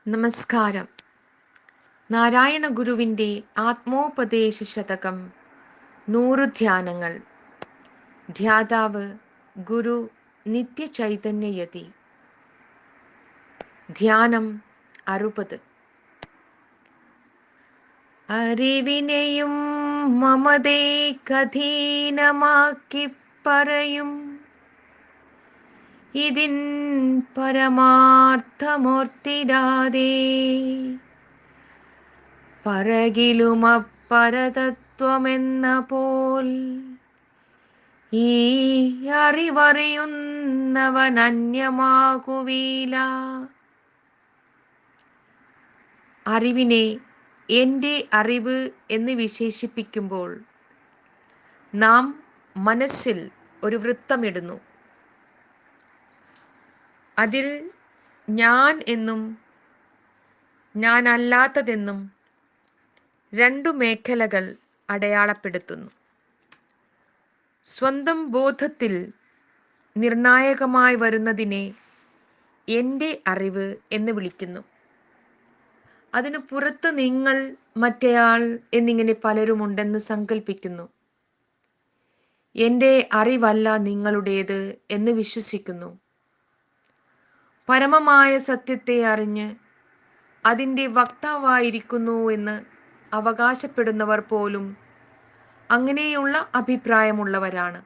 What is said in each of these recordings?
നമസ്കാരം. നാരായണ ഗുരുവിൻ്റെ ആത്മോപദേശ ശതകം 100 ധ്യാനങ്ങൾ. ധ്യാതാവ് ഗുരു നിത്യചൈതന്യയതി. ധ്യാനം 60. അറിവിനെയും മമതേക്കധീനമാക്കി പറയും ഇതിൻ പരമാർത്ഥമോർത്തിടാതെ പറകിലുമപ്പരതത്വമെന്ന പോൽ ഈ അറിവറിയുന്നവനന്യമാകുവീല. അറിവിനെ എൻ്റെ അറിവ് എന്ന് വിശേഷിപ്പിക്കുമ്പോൾ നാം മനസ്സിൽ ഒരു വൃത്തമിടുന്നു. അതിൽ ഞാൻ എന്നും ഞാനല്ലാത്തതെന്നും 2 മേഖലകൾ അടയാളപ്പെടുത്തുന്നു. സ്വന്തം ബോധത്തിൽ നിർണായകമായി വരുന്നതിനെ എൻ്റെ അറിവ് എന്ന് വിളിക്കുന്നു. അതിനു പുറത്ത് നിങ്ങൾ, മറ്റേയാൾ എന്നിങ്ങനെ പലരുമുണ്ടെന്ന് സങ്കല്പിക്കുന്നു. എൻ്റെ അറിവല്ല നിങ്ങളുടേത് എന്ന് വിശ്വസിക്കുന്നു. പരമമായ സത്യത്തെ അറിഞ്ഞ് അതിൻ്റെ വക്താവായിരിക്കുന്നു എന്ന് അവകാശപ്പെടുന്നവർ പോലും അങ്ങനെയുള്ള അഭിപ്രായമുള്ളവരാണ്.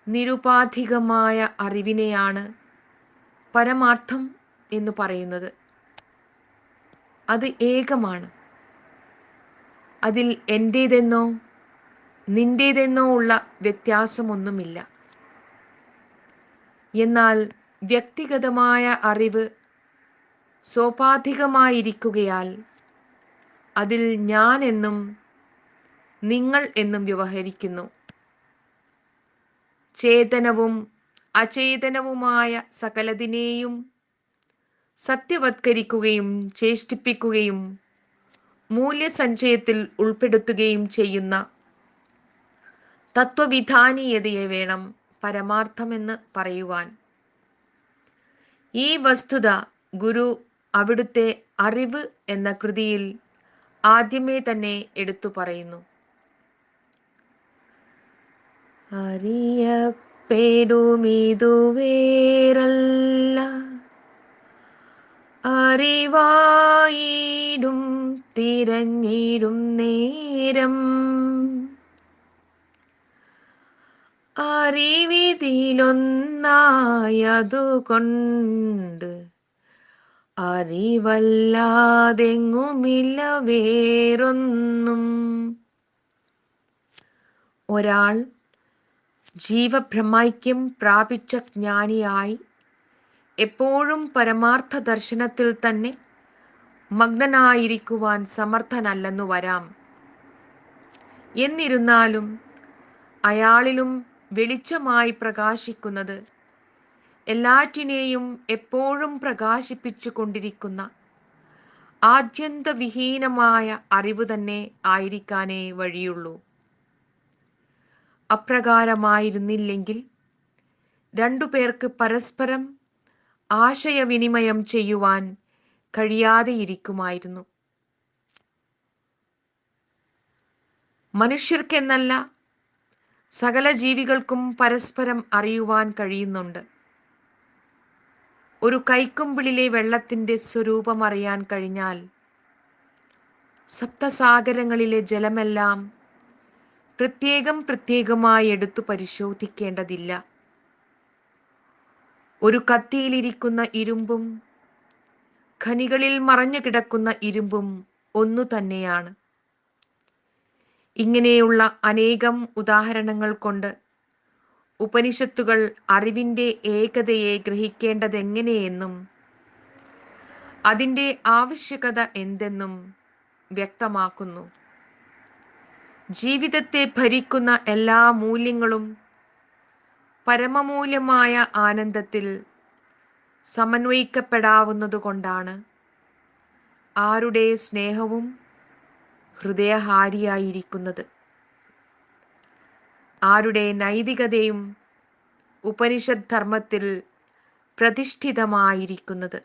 നിരുപാധികമായ അറിവിനെയാണ് പരമാർത്ഥം എന്ന് പറയുന്നത്. അത് ഏകമാണ്. അതിൽ എൻ്റേതെന്നോ നിന്റേതെന്നോ ഉള്ള വ്യത്യാസമൊന്നുമില്ല. എന്നാൽ വ്യക്തിഗതമായ അറിവ് സോപാധികമായിരിക്കുകയാൽ അതിൽ ഞാൻ എന്നും നിങ്ങൾ എന്നും വ്യവഹരിക്കുന്നു. ചേതനവും അചേതനവുമായ സകലതിനെയും സത്യവത്കരിക്കുകയും ചേഷ്ടിപ്പിക്കുകയും മൂല്യസഞ്ചയത്തിൽ ഉൾപ്പെടുത്തുകയും ചെയ്യുന്ന തത്വവിധാനീയതയെ വേണം പരമാർത്ഥമെന്ന് പറയുവാൻ. ഈ വസ്തുത ഗുരു അവിടുത്തെ അറിവ് എന്ന കൃതിയിൽ ആദ്യമേ തന്നെ എടുത്തു പറയുന്നു. അറിയപ്പെടുമിതു വേറല്ല, അറിവായിടും തിരഞ്ഞിടും നേരം അറിവിതിലൊന്നായതുകൊണ്ട് അറിവല്ലാതെങ്ങുമില്ല വേറൊന്നും. ഒരാൾ ജീവബ്രഹ്മൈക്യം പ്രാപിച്ച ജ്ഞാനിയായി എപ്പോഴും പരമാർത്ഥ ദർശനത്തിൽ തന്നെ മഗ്നനായിരിക്കുവാൻ സമർത്ഥനല്ലെന്നു വരാം. എന്നിരുന്നാലും അയാളിലും വെളിച്ചമായി പ്രകാശിക്കുന്നത് എല്ലാറ്റിനെയും എപ്പോഴും പ്രകാശിപ്പിച്ചു കൊണ്ടിരിക്കുന്ന ആദ്യന്തവിഹീനമായ അറിവ് തന്നെ ആയിരിക്കാനേ വഴിയുള്ളൂ. അപ്രകാരമായിരുന്നില്ലെങ്കിൽ 2 പേർക്ക് പരസ്പരം ആശയവിനിമയം ചെയ്യുവാൻ കഴിയാതെയിരിക്കുമായിരുന്നു. മനുഷ്യർക്കെന്നല്ല, സകല ജീവികൾക്കും പരസ്പരം അറിയുവാൻ കഴിയുന്നുണ്ട്. ഒരു കൈക്കുമ്പിളിലെ വെള്ളത്തിൻ്റെ സ്വരൂപം അറിയാൻ കഴിഞ്ഞാൽ സപ്തസാഗരങ്ങളിലെ ജലമെല്ലാം പ്രത്യേകമായി എടുത്തു പരിശോധിക്കേണ്ടതില്ല. ഒരു കത്തിയിലിരിക്കുന്ന ഇരുമ്പും ഖനികളിൽ മറഞ്ഞു കിടക്കുന്ന ഇരുമ്പും ഒന്നു തന്നെയാണ്. ഇങ്ങനെയുള്ള അനേകം ഉദാഹരണങ്ങൾ കൊണ്ട് ഉപനിഷത്തുകൾ അറിവിൻ്റെ ഏകതയെ ഗ്രഹിക്കേണ്ടതെങ്ങനെയെന്നും അതിൻ്റെ ആവശ്യകത എന്തെന്നും വ്യക്തമാക്കുന്നു. ജീവിതത്തെ ഭരിക്കുന്ന എല്ലാ മൂല്യങ്ങളും പരമമൂല്യമായ ആനന്ദത്തിൽ സമന്വയിക്കപ്പെടാവുന്നതുകൊണ്ടാണ് ആരുടെ സ്നേഹവും ഹൃദയഹാരിയായിരിക്കുന്നത്. ആരുടെ നൈതികതയും ഉപനിഷത് ധർമ്മത്തിൽ പ്രതിഷ്ഠിതമായിരിക്കുന്നത്.